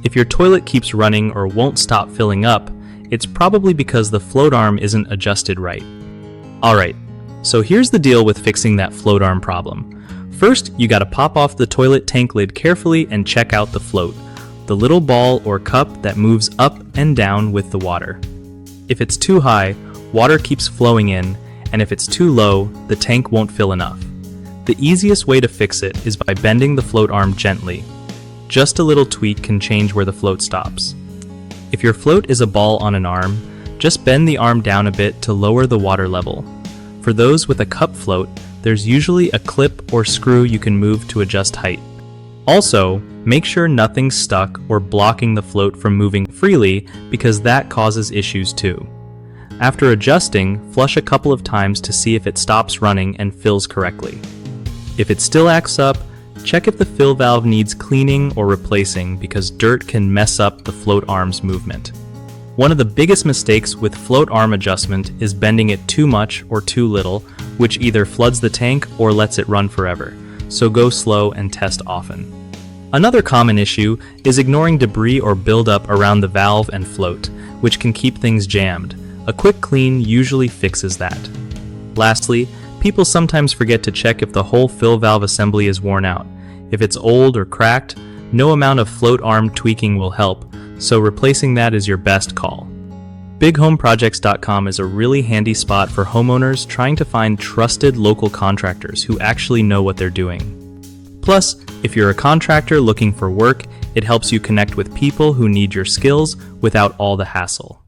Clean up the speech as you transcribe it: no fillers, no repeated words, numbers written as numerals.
If your toilet keeps running or won't stop filling up, it's probably because the float arm isn't adjusted right. Alright, so here's the deal with fixing that float arm problem. First, you gotta pop off the toilet tank lid carefully and check out the float, the little ball or cup that moves up and down with the water. If it's too high, water keeps flowing in, and if it's too low, the tank won't fill enough. The easiest way to fix it is by bending the float arm gently. Just a little tweak can change where the float stops. If your float is a ball on an arm, just bend the arm down a bit to lower the water level. For those with a cup float, there's usually a clip or screw you can move to adjust height. Also, make sure nothing's stuck or blocking the float from moving freely because that causes issues too. After adjusting, flush a couple of times to see if it stops running and fills correctly. If it still acts up, check if the fill valve needs cleaning or replacing because dirt can mess up the float arm's movement. One of the biggest mistakes with float arm adjustment is bending it too much or too little, which either floods the tank or lets it run forever, so go slow and test often. Another common issue is ignoring debris or buildup around the valve and float, which can keep things jammed. A quick clean usually fixes that. Lastly, people sometimes forget to check if the whole fill valve assembly is worn out. If it's old or cracked, no amount of float arm tweaking will help, so replacing that is your best call. BigHomeProjects.com is a really handy spot for homeowners trying to find trusted local contractors who actually know what they're doing. Plus, if you're a contractor looking for work, it helps you connect with people who need your skills without all the hassle.